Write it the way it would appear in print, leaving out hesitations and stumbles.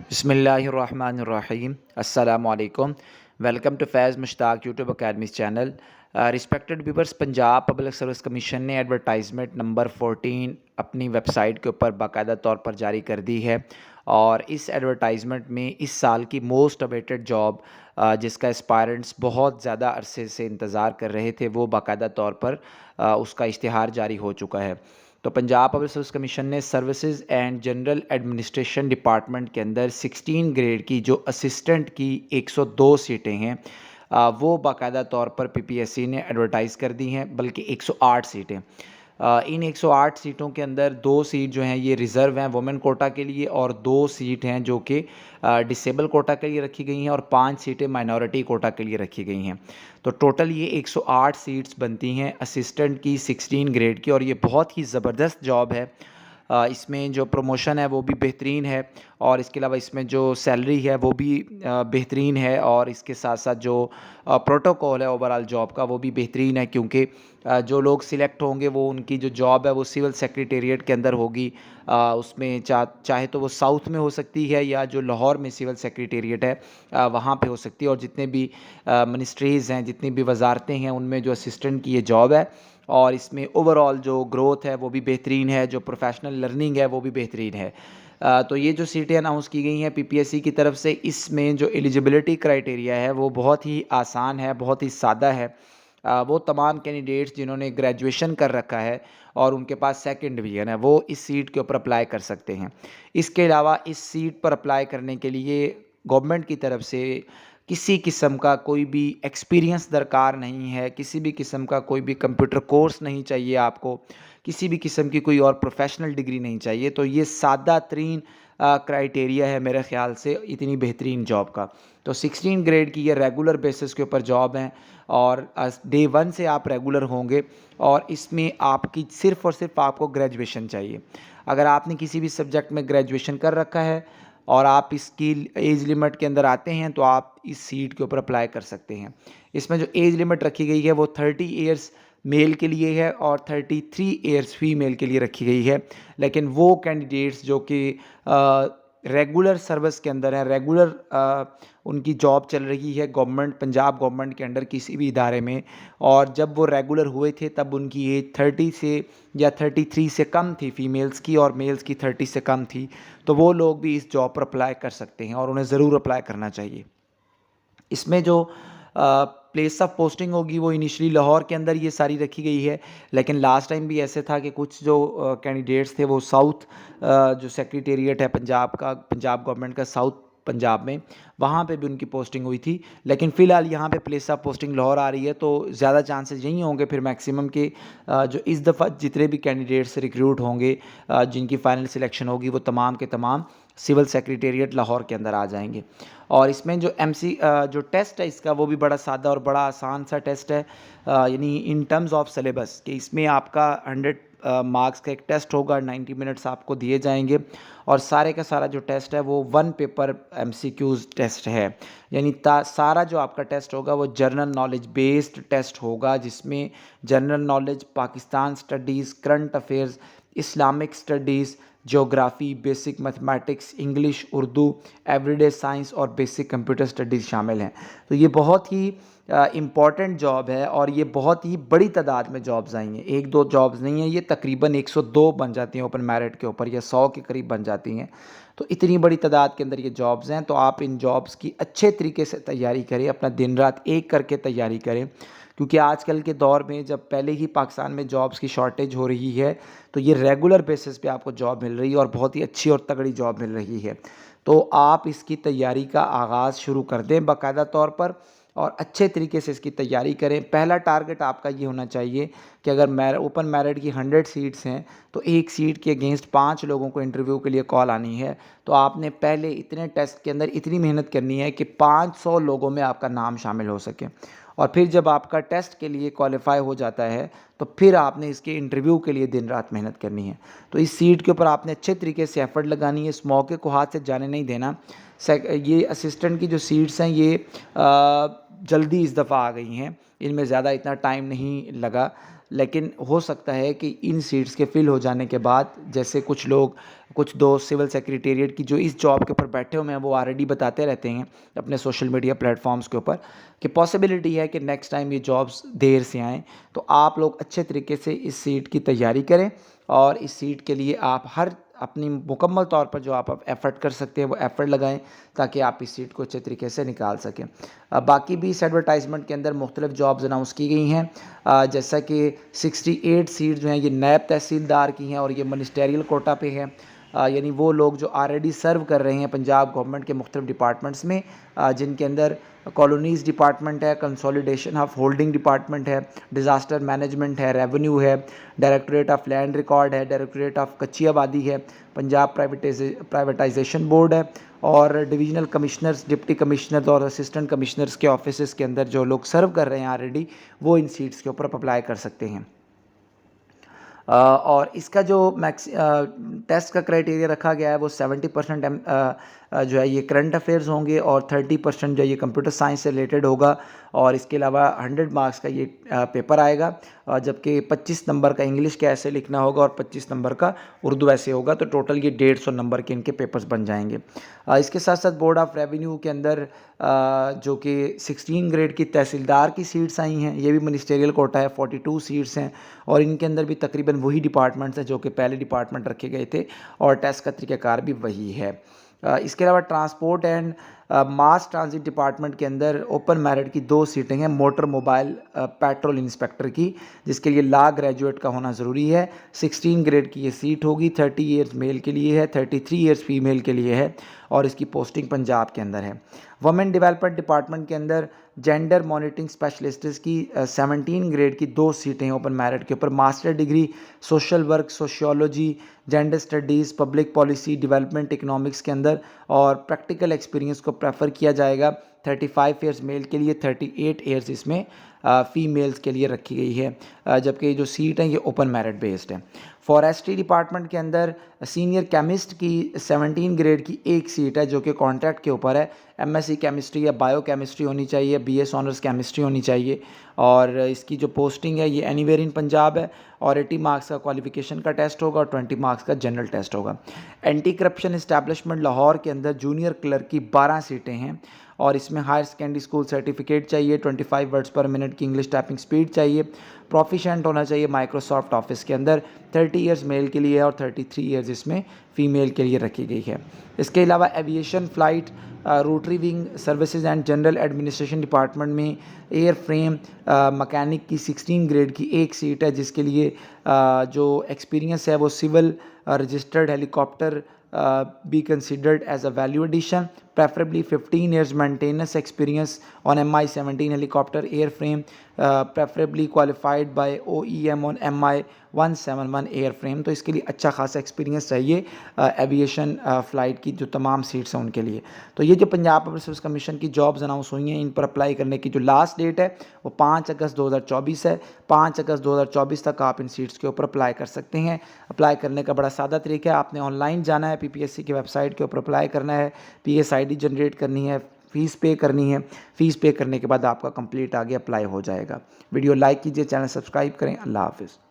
बिस्मिल्लाहिर्रहमानिर्रहीम अस्सलामुअलैकुम। Welcome to Faiz Mushtaq YouTube academy channel. Respected viewers, Punjab public service commission ने advertisement number 14 अपनी वेबसाइट के ऊपर बाकायदा तौर पर जारी कर दी है और इस एडवर्टाइजमेंट में इस साल की मोस्ट अवेटेड जॉब जिसका एस्पायरेंट्स बहुत ज़्यादा अरसे से इंतज़ार कर रहे थे वो बाकायदा तौर पर उसका इश्तिहार जारी हो चुका है। तो पंजाब पब्लिक सर्विस कमीशन ने services and general administration department के अंदर 16 ग्रेड की जो असिस्टेंट की 102 सीटें हैं वो बाकायदा तौर पर पीपीएससी ने एडवर्टाइज़ कर दी हैं, बल्कि 108 सीटें। इन 108 सीटों के अंदर 2 सीट जो हैं ये रिज़र्व हैं वुमेन कोटा के लिए और 2 सीट हैं जो कि डिसेबल कोटा के लिए रखी गई हैं और 5 सीटें माइनॉरिटी कोटा के लिए रखी गई हैं। तो टोटल ये 108 सीट्स बनती हैं असिस्टेंट की 16 ग्रेड की और ये बहुत ही ज़बरदस्त जॉब है। इसमें जो प्रमोशन है वो भी बेहतरीन है और इसके अलावा इसमें जो सैलरी है वो भी बेहतरीन है और इसके साथ साथ जो प्रोटोकॉल है ओवरऑल जॉब का वो भी बेहतरीन है, क्योंकि जो लोग सिलेक्ट होंगे वो उनकी जो जॉब है वो सिविल सेक्रेटेरिएट के अंदर होगी। उसमें चाहे तो वो साउथ में हो सकती है या जो लाहौर में सिविल सेक्रेटेरिएट है वहाँ पे हो सकती है। और जितने भी मिनिस्ट्रीज़ हैं, जितनी भी वजारतें हैं, उनमें जो असिस्टेंट की ये जॉब है और इसमें ओवरऑल जो ग्रोथ है वो भी बेहतरीन है, जो प्रोफेशनल लर्निंग है वो भी बेहतरीन है। तो ये जो सीटें अनाउंस की गई हैं पीपीएससी की तरफ से, इसमें जो एलिजिबिलिटी क्राइटेरिया है वो बहुत ही आसान है, बहुत ही सादा है। वो तमाम कैंडिडेट्स जिन्होंने ग्रेजुएशन कर रखा है और उनके पास सेकंड डिवीज़न है वो इस सीट के ऊपर अप्लाई कर सकते हैं। इसके अलावा इस सीट पर अप्लाई करने के लिए गवर्नमेंट की तरफ से किसी किस्म का कोई भी एक्सपीरियंस दरकार नहीं है, किसी भी किस्म का कोई भी कंप्यूटर कोर्स नहीं चाहिए आपको, किसी भी किस्म की कोई और प्रोफेशनल डिग्री नहीं चाहिए। तो ये सादा तरीन क्राइटेरिया है मेरे ख़्याल से इतनी बेहतरीन जॉब का। तो 16 ग्रेड की ये रेगुलर बेसिस के ऊपर जॉब है और डे 1 से आप रेगुलर होंगे और इसमें आपकी सिर्फ़ और सिर्फ आपको ग्रेजुएशन चाहिए। अगर आपने किसी भी सब्जेक्ट में ग्रेजुएशन कर रखा है और आप इसकी एज लिमिट के अंदर आते हैं तो आप इस सीट के ऊपर अप्लाई कर सकते हैं। इसमें जो एज लिमिट रखी गई है वो 30 ईयर्स मेल के लिए है और 33 ईयर्स फीमेल के लिए रखी गई है। लेकिन वो कैंडिडेट्स जो कि रेगुलर सर्विस के अंदर हैं, रेगुलर उनकी जॉब चल रही है गवर्नमेंट, पंजाब गवर्नमेंट के अंडर किसी भी इदारे में, और जब वो रेगुलर हुए थे तब उनकी एज 30 से या 33 से कम थी फीमेल्स की और मेल्स की 30 से कम थी, तो वो लोग भी इस जॉब पर अप्लाई कर सकते हैं और उन्हें ज़रूर अप्लाई करना चाहिए। इसमें जो प्लेस ऑफ पोस्टिंग होगी वो इनिशियली लाहौर के अंदर ये सारी रखी गई है, लेकिन लास्ट टाइम भी ऐसे था कि कुछ जो कैंडिडेट्स थे वो साउथ जो सेक्रेटेरिएट है पंजाब का, पंजाब गवर्नमेंट का साउथ पंजाब में, वहाँ पे भी उनकी पोस्टिंग हुई थी। लेकिन फ़िलहाल यहाँ पे प्लेस ऑफ पोस्टिंग लाहौर आ रही है तो ज़्यादा चांसेस यही होंगे फिर मैक्सिमम के जो इस दफ़ा जितने भी कैंडिडेट्स रिक्रूट होंगे जिनकी फ़ाइनल सिलेक्शन होगी वो तमाम के तमाम सिविल सेक्रेटेरिएट लाहौर के अंदर आ जाएंगे। और इसमें जो जो टेस्ट है इसका वो भी बड़ा सादा और बड़ा आसान सा टेस्ट है, यानी इन टर्म्स ऑफ सिलेबस कि इसमें आपका 100 मार्क्स का एक टेस्ट होगा, 90 मिनट्स आपको दिए जाएंगे और सारे का सारा जो टेस्ट है वो वन पेपर एमसीक्यूज़ टेस्ट है। यानी सारा जो आपका टेस्ट होगा वो जनरल नॉलेज बेस्ड टेस्ट होगा, जिसमें general knowledge, Pakistan studies, current affairs, Islamic studies, geography, basic mathematics, English, Urdu, everyday science और बेसिक कंप्यूटर स्टडीज़ शामिल हैं। तो ये बहुत ही इम्पॉर्टेंट जॉब है और ये बहुत ही बड़ी तादाद में जॉब्स आई हैं, एक दो जॉब्स नहीं हैं, ये तकरीबन 102 बन जाती हैं ओपन मेरिट के ऊपर या 100 के करीब बन जाती हैं। तो इतनी बड़ी तादाद के अंदर ये जॉब्स हैं, तो आप इन जॉब्स की अच्छे तरीके से तैयारी करें, अपना दिन रात एक करके तैयारी करें, क्योंकि आजकल के दौर में जब पहले ही पाकिस्तान में जॉब्स की शॉर्टेज हो रही है तो ये रेगुलर बेसिस पे आपको जॉब मिल रही है और बहुत ही अच्छी और तगड़ी जॉब मिल रही है। तो आप इसकी तैयारी का आगाज़ शुरू कर दें बाकायदा तौर पर और अच्छे तरीके से इसकी तैयारी करें। पहला टारगेट आपका ये होना चाहिए कि अगर ओपन मेरिट की 100 सीट्स हैं तो एक सीट के अगेंस्ट 5 लोगों को इंटरव्यू के लिए कॉल आनी है। तो आपने पहले इतने टेस्ट के अंदर इतनी मेहनत करनी है कि 500 लोगों में आपका नाम शामिल हो सके और फिर जब आपका टेस्ट के लिए क्वालिफाई हो जाता है तो फिर आपने इसके इंटरव्यू के लिए दिन रात मेहनत करनी है। तो इस सीट के ऊपर आपने अच्छे तरीके से एफ़र्ट लगानी है, इस मौके को हाथ से जाने नहीं देना। ये असिस्टेंट की जो सीट्स हैं ये जल्दी इस दफ़ा आ गई हैं, इनमें ज़्यादा इतना टाइम नहीं लगा। लेकिन हो सकता है कि इन सीट्स के फिल हो जाने के बाद, जैसे कुछ लोग, कुछ दोस्त सिविल सेक्रेटेरिएट की जो इस जॉब के ऊपर बैठे हुए हैं, वो ऑलरेडी बताते रहते हैं अपने सोशल मीडिया प्लेटफॉर्म्स के ऊपर कि पॉसिबिलिटी है कि नेक्स्ट टाइम ये जॉब्स देर से आएँ। तो आप लोग अच्छे तरीके से इस सीट की तैयारी करें और इस सीट के लिए आप हर अपनी मुकम्मल तौर पर जो आप एफ़र्ट कर सकते हैं वो एफ़र्ट लगाएं, ताकि आप इस सीट को अच्छे तरीके से निकाल सकें। बाकी भी इस एडवर्टाइजमेंट के अंदर मुख्तलिफ जॉब्स अनाउंस की गई हैं, जैसा कि 68 सीट जो हैं ये नायब तहसीलदार की हैं और ये मिनिस्टेरियल कोटा पे है। यानी वो लोग जो ऑलरेडी सर्व कर रहे हैं पंजाब गवर्नमेंट के मुख्तलिफ डिपार्टमेंट्स में, जिनके अंदर कॉलोनीज़ डिपार्टमेंट है, कंसोलिडेशन ऑफ होल्डिंग डिपार्टमेंट है, डिज़ास्टर मैनेजमेंट है, रेवेन्यू है, डायरेक्टरेट ऑफ लैंड रिकॉर्ड है, डायरेक्टरेट ऑफ कच्ची आबादी है, पंजाब प्राइवेटाइजेशन बोर्ड है, और डिवीजनल कमिश्नर्स, डिप्टी कमिश्नर्स और असिस्टेंट कमिश्नर्स के ऑफिस के अंदर जो लोग सर्व कर रहे हैं ऑलरेडी, वो इन सीट्स के ऊपर अप्लाई कर सकते हैं। और इसका जो टेस्ट का क्राइटेरिया रखा गया है वो 70% जो है ये करंट अफेयर्स होंगे और 30% जो है ये कंप्यूटर साइंस से रिलेटेड होगा, और इसके अलावा 100 मार्क्स का ये पेपर आएगा, जबकि 25 नंबर का इंग्लिश का ऐसे लिखना होगा और 25 नंबर का उर्दू ऐसे होगा। तो टोटल ये 150 नंबर के इनके पेपर्स बन जाएंगे। इसके साथ साथ बोर्ड ऑफ रेवेन्यू के अंदर जो कि 16 ग्रेड की तहसीलदार की सीट्स आई हैं, ये भी मिनिस्टेरियल कोटा है, 42 सीट्स हैं, और इनके अंदर भी तकरीबन वही डिपार्टमेंट्स हैं जो कि पहले डिपार्टमेंट रखे गए थे, और टेस्ट का तरीक़ाकार भी वही है। इसके अलावा transport and mass transit department के अंदर ओपन मेरिट की 2 सीटें हैं मोटर मोबाइल पेट्रोल इंस्पेक्टर की, जिसके लिए लॉ ग्रेजुएट का होना ज़रूरी है। 16 ग्रेड की ये सीट होगी, 30 ईयर्स मेल के लिए है, 33 ईयर्स फीमेल के लिए है, और इसकी पोस्टिंग पंजाब के अंदर है। वुमेन डेवलपमेंट डिपार्टमेंट के अंदर जेंडर मॉनिटरिंग स्पेशलिस्ट की 17 ग्रेड की 2 सीटें ओपन मेरिट के ऊपर, master degree social work, sociology, gender studies, public policy, development economics के अंदर, और प्रैक्टिकल एक्सपीरियंस को प्रेफर किया जाएगा। 35 ईयर्स मेल के लिए, 38 ईयर्स इसमें फ़ीमेल्स के लिए रखी गई है, जबकि जो सीट हैं ये ओपन मेरिट बेस्ड है। फॉरेस्ट्री डिपार्टमेंट के अंदर सीनियर केमिस्ट की 17 ग्रेड की 1 सीट है जो कि कॉन्ट्रैक्ट के ऊपर है। एमएससी केमिस्ट्री या बायो केमिस्ट्री होनी चाहिए, बीएस ऑनर्स केमिस्ट्री होनी चाहिए, और इसकी जो पोस्टिंग है ये एनीवेयर इन पंजाब है, और 80 मार्क्स का क्वालिफिकेशन का टेस्ट होगा और 20 मार्क्स का जनरल टेस्ट होगा। एंटी करप्शन इस्टेब्लिशमेंट लाहौर के अंदर जूनियर क्लर्क की 12 सीटें हैं, और इसमें हायर सेकेंडरी स्कूल सर्टिफिकेट चाहिए, 25 वर्ड्स पर मिनट की इंग्लिश टाइपिंग स्पीड चाहिए, प्रोफिशेंट होना चाहिए माइक्रोसॉफ्ट ऑफिस के अंदर। 30 ईयर्स मेल के लिए और 33 ईयर्स इसमें फ़ीमेल के लिए रखी गई है। इसके अलावा aviation flight, rotary wing services and general administration department में एयर फ्रेम मकैनिक की 16 ग्रेड की 1 सीट है, जिसके लिए जो एक्सपीरियंस है वो civil registered helicopter be considered as a value addition, preferably 15 years maintenance experience on Mi-17 helicopter airframe, preferably qualified by OEM on Mi-171 airframe. तो इसके लिए अच्छा खासा एक्सपीरियंस चाहिए एविएशन फ़्लाइट की जो तमाम सीट्स हैं उनके लिए। तो ये जो पंजाब पब्लिक सर्विस कमीशन की जॉब्स अनाउंस हुई हैं, इन पर अप्लाई करने की जो लास्ट डेट है वो 5 अगस्त 2024 है। 5 अगस्त 2024 तक आप इन सीट्स के ऊपर अप्लाई कर सकते हैं। अप्लाई करने का बड़ा सादा तरीका है, आपने ऑनलाइन जाना है, पीपीएससी की वेबसाइट के ऊपर अप्लाई करना है, पीएसआईडी जनरेट करनी है, फ़ीस पे करनी है। फ़ीस पे करने के बाद आपका कंप्लीट आगे अप्लाई हो जाएगा। वीडियो लाइक कीजिए, चैनल सब्सक्राइब करें। अल्लाह हाफ़िज़।